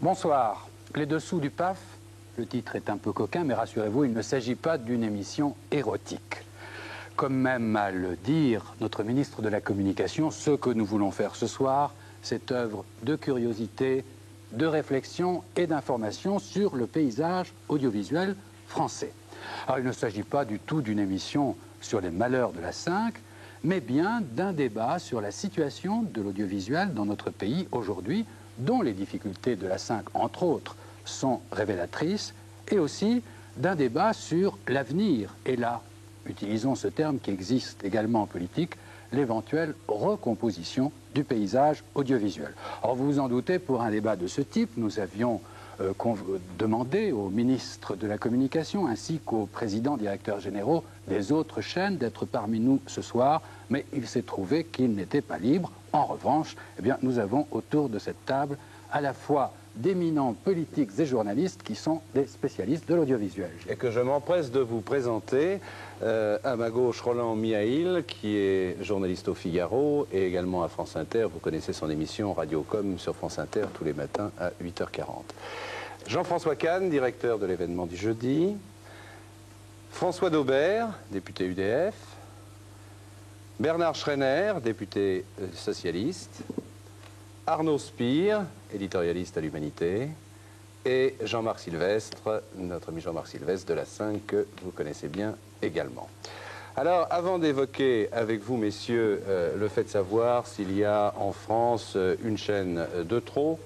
Bonsoir. Les dessous du PAF, le titre est un peu coquin, mais rassurez-vous, il ne s'agit pas d'une émission érotique. Comme aime à le dire notre ministre de la Communication, ce que nous voulons faire ce soir, c'est œuvre de curiosité, de réflexion et d'information sur le paysage audiovisuel français. Alors, il ne s'agit pas du tout d'une émission sur les malheurs de la 5, mais bien d'un débat sur la situation de l'audiovisuel dans notre pays aujourd'hui, dont les difficultés de la 5, entre autres, sont révélatrices, et aussi d'un débat sur l'avenir. Et là, utilisons ce terme qui existe également en politique, l'éventuelle recomposition du paysage audiovisuel. Alors vous vous en doutez, pour un débat de ce type, nous avions demandé au ministre de la Communication ainsi qu'aux présidents directeurs généraux des autres chaînes d'être parmi nous ce soir, mais il s'est trouvé qu'ils n'étaient pas libres. En revanche, eh bien, nous avons autour de cette table à la fois d'éminents politiques et journalistes qui sont des spécialistes de l'audiovisuel. Et que je m'empresse de vous présenter. À ma gauche, Roland Miail, qui est journaliste au Figaro et également à France Inter. Vous connaissez son émission Radiocom sur France Inter tous les matins à 8h40. Jean-François Kahn, directeur de l'événement du jeudi. François Daubert, député UDF. Bernard Schreiner, député socialiste. Arnaud Spire, éditorialiste à l'Humanité, et Jean-Marc Sylvestre, notre ami Jean-Marc Sylvestre de la 5, que vous connaissez bien également. Alors, avant d'évoquer avec vous, messieurs, le fait de savoir s'il y a en France une chaîne de trop,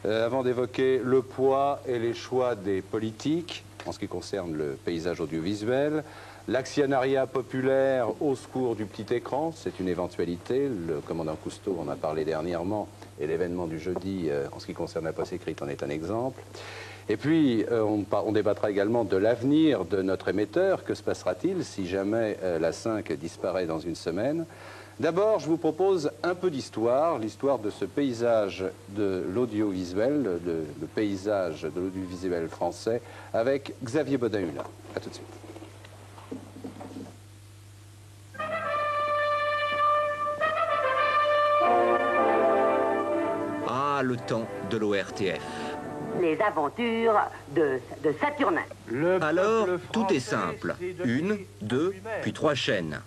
avant d'évoquer le poids et les choix des politiques en ce qui concerne le paysage audiovisuel, l'actionnariat populaire au secours du petit écran, c'est une éventualité. Le commandant Cousteau en a parlé dernièrement et l'événement du jeudi en ce qui concerne la presse écrite en est un exemple. Et puis, on débattra également de l'avenir de notre émetteur. Que se passera-t-il si jamais la 5 disparaît dans une semaine? D'abord, je vous propose un peu d'histoire, l'histoire de ce paysage de l'audiovisuel, le paysage de l'audiovisuel français, avec Xavier Bodin-Hulin. A tout de suite. Ah, le temps de l'ORTF. Les aventures de Saturnin. Alors, tout est simple. 1, 2, puis 3 chaînes.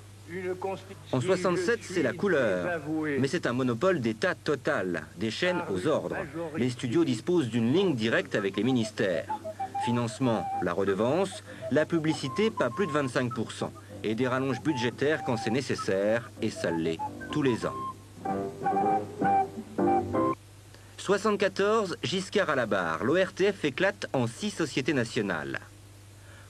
En 67, c'est la couleur. Mais c'est un monopole d'État total, des chaînes aux ordres. Les studios disposent d'une ligne directe avec les ministères. Financement, la redevance, la publicité, pas plus de 25%. Et des rallonges budgétaires quand c'est nécessaire, et ça l'est, tous les ans. 74, Giscard à la barre. L'ORTF éclate en 6 sociétés nationales.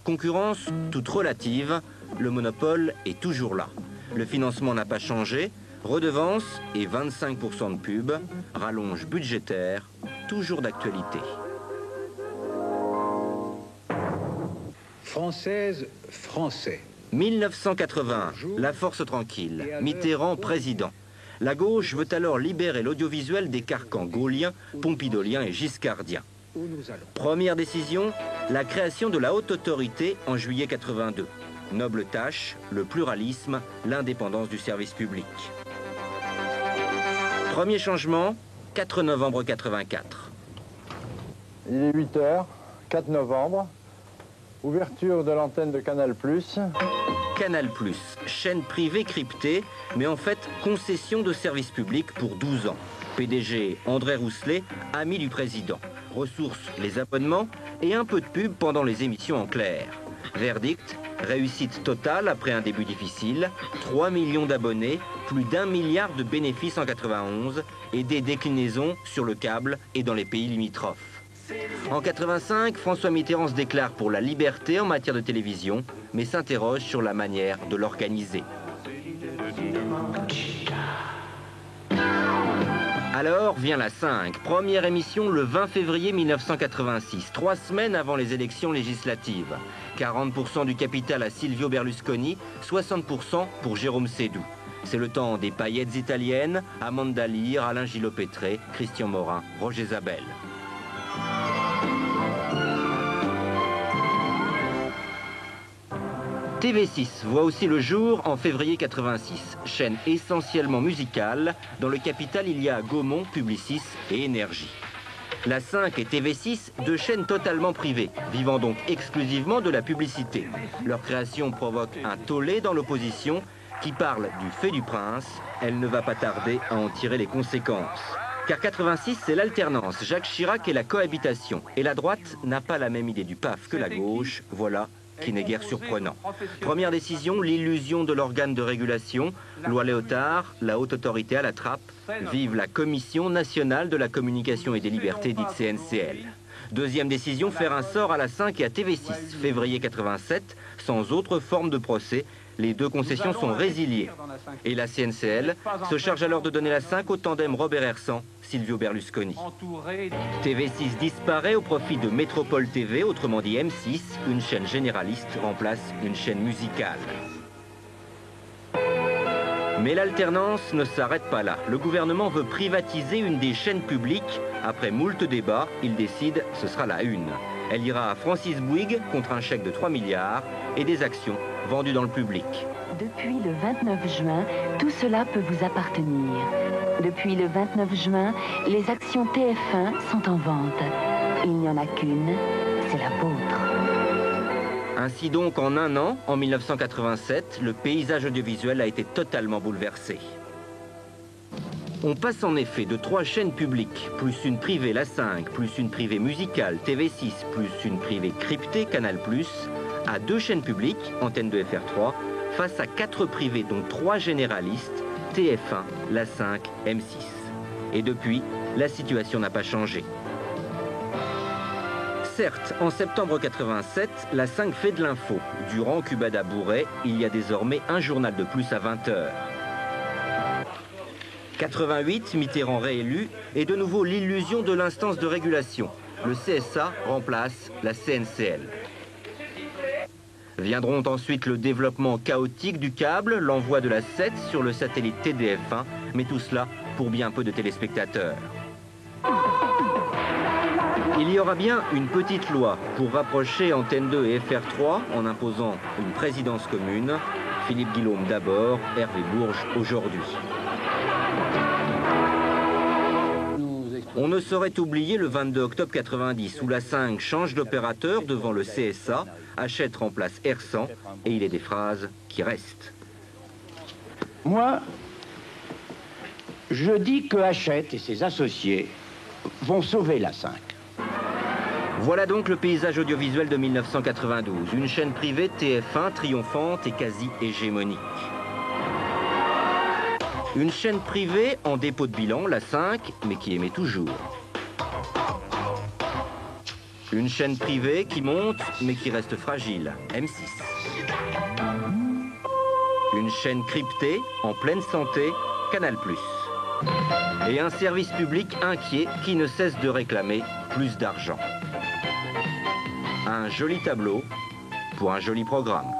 Concurrence toute relative, le monopole est toujours là. Le financement n'a pas changé, redevance et 25% de pub, rallonge budgétaire, toujours d'actualité. Française, Français. 1980, la force tranquille, Mitterrand président. La gauche veut alors libérer l'audiovisuel des carcans gauliens, pompidoliens et giscardiens. Première décision, la création de la haute autorité en juillet 82. Noble tâche, le pluralisme, l'indépendance du service public. Premier changement, 4 novembre 84. Il est 8h, 4 novembre, ouverture de l'antenne de Canal+. Canal+, chaîne privée cryptée, mais en fait concession de service public pour 12 ans. PDG André Rousselet, ami du président. Ressources, les abonnements et un peu de pub pendant les émissions en clair. Verdict, réussite totale après un début difficile, 3 millions d'abonnés, plus d'1 milliard de bénéfices en 91 et des déclinaisons sur le câble et dans les pays limitrophes. En 85, François Mitterrand se déclare pour la liberté en matière de télévision, mais s'interroge sur la manière de l'organiser. Alors vient la 5, première émission le 20 février 1986, 3 semaines avant les élections législatives. 40% du capital à Silvio Berlusconi, 60% pour Jérôme Sédou. C'est le temps des paillettes italiennes, Amanda Lear, Alain Gillot-Pétré, Christian Morin, Roger Zabel. TV6 voit aussi le jour en février 86, chaîne essentiellement musicale. Dans le capital, il y a Gaumont, Publicis et Énergie. La 5 et TV6, deux chaînes totalement privées, vivant donc exclusivement de la publicité. Leur création provoque un tollé dans l'opposition qui parle du fait du prince. Elle ne va pas tarder à en tirer les conséquences. Car 86, c'est l'alternance, Jacques Chirac et la cohabitation. Et la droite n'a pas la même idée du PAF que la gauche, voilà qui n'est guère surprenant. Première décision, l'illusion de l'organe de régulation. Loi Léotard, la haute autorité à la trappe. Vive la Commission nationale de la communication et des libertés, dite CNCL. Deuxième décision, faire un sort à la 5 et à TV6, février 87, sans autre forme de procès. Les deux concessions sont résiliées. Et la CNCL se charge alors de donner la 5 au tandem Robert Hersan, Silvio Berlusconi. TV6 disparaît au profit de Métropole TV, autrement dit M6, une chaîne généraliste remplace une chaîne musicale. Mais l'alternance ne s'arrête pas là. Le gouvernement veut privatiser une des chaînes publiques. Après moult débats, il décide, ce sera la une. Elle ira à Francis Bouygues contre un chèque de 3 milliards et des actions vendues dans le public. Depuis le 29 juin, tout cela peut vous appartenir. Depuis le 29 juin, les actions TF1 sont en vente. Il n'y en a qu'une, c'est la vôtre. Ainsi donc, en un an, en 1987, le paysage audiovisuel a été totalement bouleversé. On passe en effet de 3 chaînes publiques, plus une privée, la 5, plus une privée musicale, TV6, plus une privée cryptée, Canal+, à 2 chaînes publiques, Antenne 2 FR3, face à 4 privés, dont 3 généralistes, TF1, la 5, M6. Et depuis, la situation n'a pas changé. Certes, en septembre 87, la 5 fait de l'info. Durant Cubada Bourret, il y a désormais un journal de plus à 20 h. 88, Mitterrand réélu, et de nouveau l'illusion de l'instance de régulation. Le CSA remplace la CNCL. Viendront ensuite le développement chaotique du câble, l'envoi de la 7 sur le satellite TDF1, mais tout cela pour bien peu de téléspectateurs. Il y aura bien une petite loi pour rapprocher Antenne 2 et FR3 en imposant une présidence commune. Philippe Guillaume d'abord, Hervé Bourges aujourd'hui. On ne saurait oublier le 22 octobre 90 où la 5 change d'opérateur devant le CSA, Hachette remplace Hersan et il est des phrases qui restent. Moi, je dis que Hachette et ses associés vont sauver la 5. Voilà donc le paysage audiovisuel de 1992. Une chaîne privée TF1 triomphante et quasi hégémonique. Une chaîne privée en dépôt de bilan, la 5, mais qui émet toujours. Une chaîne privée qui monte, mais qui reste fragile, M6. Une chaîne cryptée, en pleine santé, Canal+. Et un service public inquiet qui ne cesse de réclamer plus d'argent. Un joli tableau pour un joli programme.